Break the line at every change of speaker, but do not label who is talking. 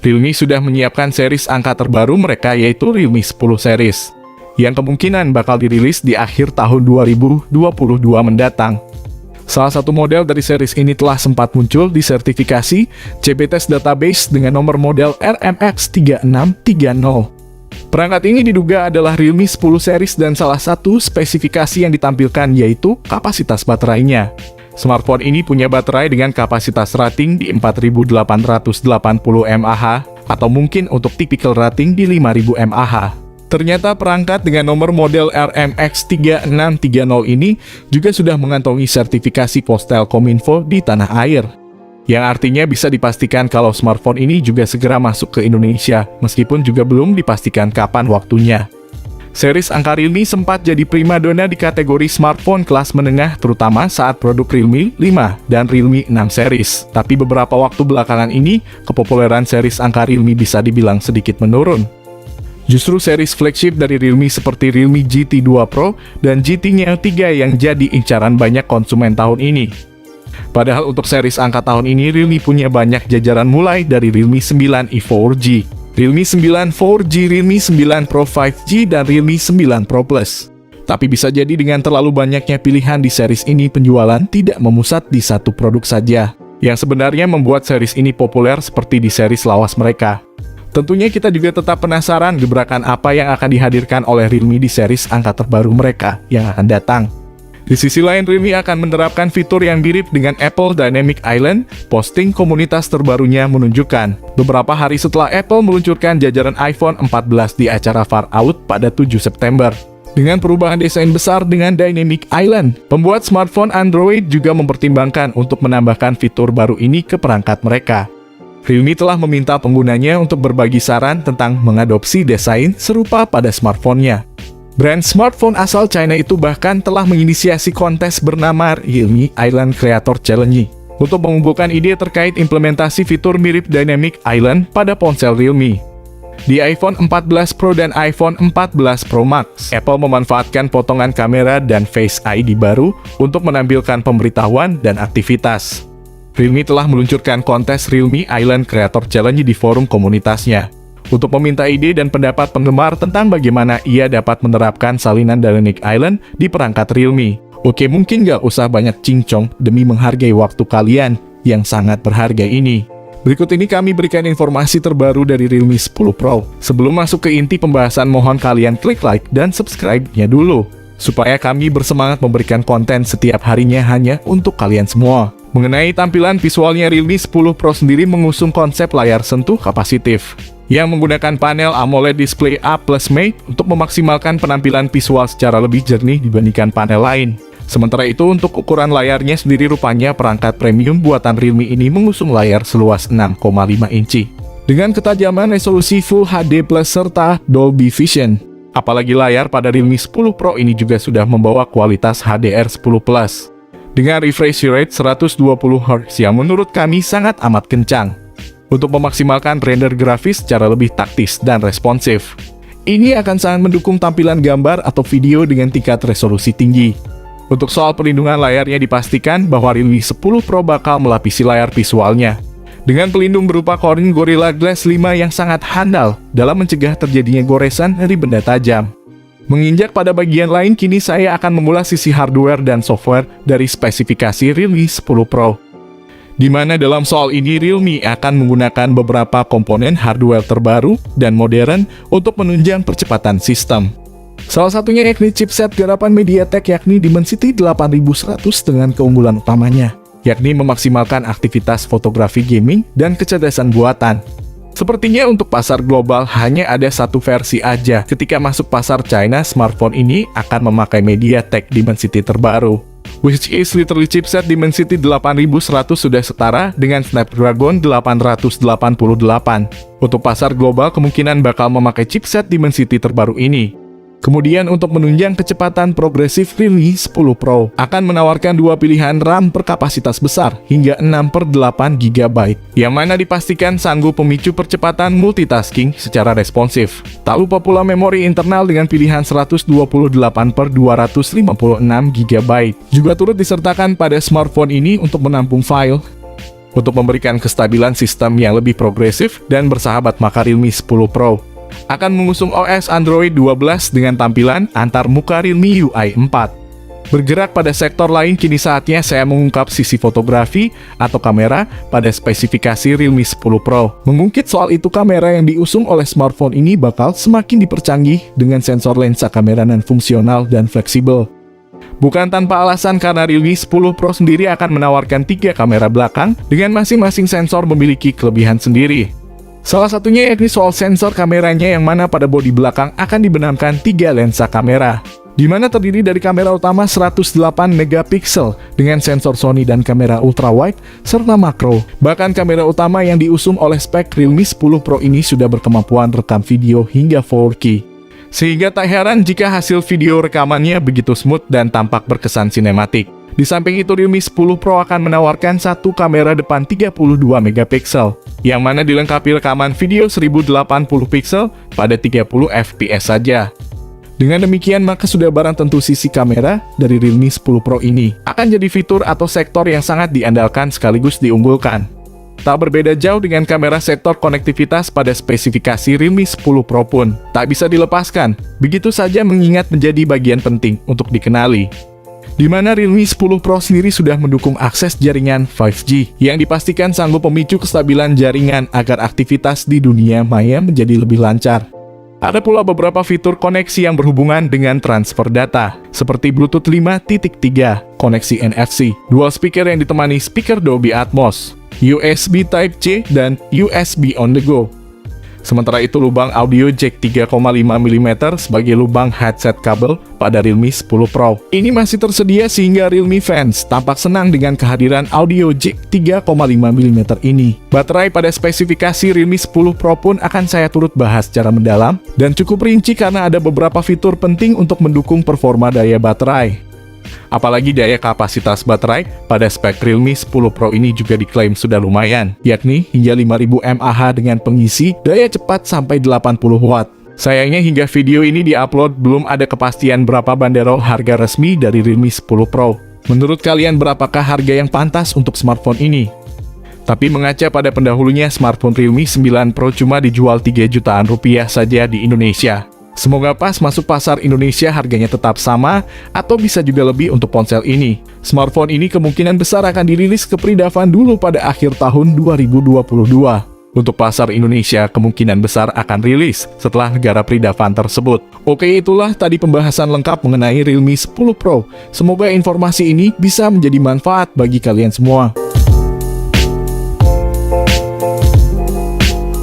Realme sudah menyiapkan series angka terbaru mereka yaitu Realme 10 series, yang kemungkinan bakal dirilis di akhir tahun 2022 mendatang. Salah satu model dari series ini telah sempat muncul di sertifikasi CBTS Database dengan nomor model RMX3630. Perangkat ini diduga adalah Realme 10 series dan salah satu spesifikasi yang ditampilkan yaitu kapasitas baterainya. Smartphone ini punya baterai dengan kapasitas rating di 4880 mAh atau mungkin untuk typical rating di 5000 mAh. Ternyata perangkat dengan nomor model RMX3630 ini juga sudah mengantongi sertifikasi Postelkominfo di tanah air, yang artinya bisa dipastikan kalau smartphone ini juga segera masuk ke Indonesia, meskipun juga belum dipastikan kapan waktunya. Series angka Realme sempat jadi primadona di kategori smartphone kelas menengah terutama saat produk Realme 5 dan Realme 6 series. Tapi beberapa waktu belakangan ini, kepopuleran series angka Realme bisa dibilang sedikit menurun. Justru series flagship dari Realme seperti Realme GT 2 Pro dan GT Neo 3 yang jadi incaran banyak konsumen tahun ini. Padahal untuk series angka tahun ini Realme punya banyak jajaran mulai dari Realme 9i 4G, Realme 9 4G, Realme 9 Pro 5G, dan Realme 9 Pro Plus. Tapi bisa jadi dengan terlalu banyaknya pilihan di series ini penjualan tidak memusat di satu produk saja, yang sebenarnya membuat series ini populer seperti di series lawas mereka. Tentunya kita juga tetap penasaran gebrakan apa yang akan dihadirkan oleh Realme di series angka terbaru mereka yang akan datang. Di sisi lain, Realme akan menerapkan fitur yang mirip dengan Apple Dynamic Island. Posting komunitas terbarunya menunjukkan, beberapa hari setelah Apple meluncurkan jajaran iPhone 14 di acara Far Out pada 7 September. Dengan perubahan desain besar dengan Dynamic Island, pembuat smartphone Android juga mempertimbangkan untuk menambahkan fitur baru ini ke perangkat mereka. Realme telah meminta penggunanya untuk berbagi saran tentang mengadopsi desain serupa pada smartphone-nya. Brand smartphone asal China itu bahkan telah menginisiasi kontes bernama Realme Island Creator Challenge untuk mengumpulkan ide terkait implementasi fitur mirip Dynamic Island pada ponsel Realme. Di iPhone 14 Pro dan iPhone 14 Pro Max, Apple memanfaatkan potongan kamera dan Face ID baru untuk menampilkan pemberitahuan dan aktivitas. Realme telah meluncurkan kontes Realme Island Creator Challenge di forum komunitasnya untuk meminta ide dan pendapat penggemar tentang bagaimana ia dapat menerapkan salinan Dynamic Island di perangkat Realme. Oke, mungkin nggak usah banyak cincong demi menghargai waktu kalian yang sangat berharga ini. Berikut ini kami berikan informasi terbaru dari Realme 10 Pro. Sebelum masuk ke inti pembahasan, mohon kalian klik like dan subscribe-nya dulu, supaya kami bersemangat memberikan konten setiap harinya hanya untuk kalian semua. Mengenai tampilan visualnya, Realme 10 Pro sendiri mengusung konsep layar sentuh kapasitif yang menggunakan panel AMOLED display A+ Mate untuk memaksimalkan penampilan visual secara lebih jernih dibandingkan panel lain. Sementara itu, untuk ukuran layarnya sendiri rupanya perangkat premium buatan Realme ini mengusung layar seluas 6,5 inci dengan ketajaman resolusi Full HD Plus serta Dolby Vision. Apalagi layar pada Realme 10 Pro ini juga sudah membawa kualitas HDR10+ dengan refresh rate 120Hz yang menurut kami sangat amat kencang untuk memaksimalkan render grafis secara lebih taktis dan responsif. Ini akan sangat mendukung tampilan gambar atau video dengan tingkat resolusi tinggi. Untuk soal perlindungan layarnya, dipastikan bahwa Realme 10 Pro bakal melapisi layar visualnya dengan pelindung berupa Corning Gorilla Glass 5 yang sangat handal dalam mencegah terjadinya goresan dari benda tajam. Menginjak pada bagian lain, kini saya akan mengulas sisi hardware dan software dari spesifikasi Realme 10 Pro, di mana dalam soal ini Realme akan menggunakan beberapa komponen hardware terbaru dan modern untuk menunjang percepatan sistem. Salah satunya yakni chipset garapan MediaTek yakni Dimensity 8100 dengan keunggulan utamanya, yakni memaksimalkan aktivitas fotografi gaming dan kecerdasan buatan. Sepertinya untuk pasar global hanya ada satu versi aja. Ketika masuk pasar China, smartphone ini akan memakai MediaTek Dimensity terbaru, which is literally chipset Dimensity 8100 sudah setara dengan Snapdragon 888. Untuk pasar global kemungkinan bakal memakai chipset Dimensity terbaru ini. Kemudian untuk menunjang kecepatan progresif, Realme 10 Pro akan menawarkan dua pilihan RAM berkapasitas besar hingga 6/8 GB, yang mana dipastikan sanggup memicu percepatan multitasking secara responsif. Tak lupa pula memori internal dengan pilihan 128/256 GB juga turut disertakan pada smartphone ini untuk menampung file Untuk memberikan kestabilan sistem yang lebih progresif dan bersahabat, maka Realme 10 Pro akan mengusung OS Android 12 dengan tampilan antar muka Realme UI 4. Bergerak pada sektor lain, kini saatnya saya mengungkap sisi fotografi atau kamera pada spesifikasi Realme 10 Pro. Mengungkit soal itu, kamera yang diusung oleh smartphone ini bakal semakin dipercanggih dengan sensor lensa kamera non fungsional dan fleksibel. Bukan tanpa alasan, karena Realme 10 Pro sendiri akan menawarkan 3 kamera belakang dengan masing-masing sensor memiliki kelebihan sendiri. Salah satunya yakni soal sensor kameranya, yang mana pada bodi belakang akan dibenamkan 3 lensa kamera, di mana terdiri dari kamera utama 108 megapiksel dengan sensor Sony dan kamera ultrawide serta makro. Bahkan kamera utama yang diusung oleh spek Realme 10 Pro ini sudah berkemampuan rekam video hingga 4K. Sehingga tak heran jika hasil video rekamannya begitu smooth dan tampak berkesan sinematik. Di samping itu, Realme 10 Pro akan menawarkan satu kamera depan 32 megapiksel, yang mana dilengkapi rekaman video 1080 piksel pada 30 fps saja. Dengan demikian, maka sudah barang tentu sisi kamera dari Realme 10 Pro ini akan jadi fitur atau sektor yang sangat diandalkan sekaligus diunggulkan. Tak berbeda jauh dengan kamera, sektor konektivitas pada spesifikasi Realme 10 Pro pun tak bisa dilepaskan, begitu saja mengingat menjadi bagian penting untuk dikenali. Di mana Realme 10 Pro sendiri sudah mendukung akses jaringan 5G yang dipastikan sanggup memicu kestabilan jaringan agar aktivitas di dunia maya menjadi lebih lancar. Ada pula beberapa fitur koneksi yang berhubungan dengan transfer data, seperti Bluetooth 5.3, koneksi NFC, dual speaker yang ditemani speaker Dolby Atmos, USB Type-C, dan USB on the go. Sementara itu, lubang audio jack 3,5 mm sebagai lubang headset kabel pada Realme 10 Pro ini masih tersedia, sehingga Realme fans tampak senang dengan kehadiran audio jack 3,5 mm ini. Baterai pada spesifikasi Realme 10 Pro pun akan saya turut bahas secara mendalam dan cukup rinci karena ada beberapa fitur penting untuk mendukung performa daya baterai. Apalagi daya kapasitas baterai pada spek Realme 10 Pro ini juga diklaim sudah lumayan, yakni hingga 5000 mAh dengan pengisi daya cepat sampai 80 watt. Sayangnya hingga video ini diupload belum ada kepastian berapa banderol harga resmi dari Realme 10 Pro. Menurut kalian, berapakah harga yang pantas untuk smartphone ini? Tapi mengaca pada pendahulunya, smartphone Realme 9 Pro cuma dijual 3 jutaan rupiah saja di Indonesia. Semoga pas masuk pasar Indonesia harganya tetap sama atau bisa juga lebih untuk ponsel ini. Smartphone ini kemungkinan besar akan dirilis ke Pridavan dulu pada akhir tahun 2022. Untuk pasar Indonesia kemungkinan besar akan rilis setelah negara Pridavan tersebut. Oke, itulah tadi pembahasan lengkap mengenai Realme 10 Pro. Semoga informasi ini bisa menjadi manfaat bagi kalian semua.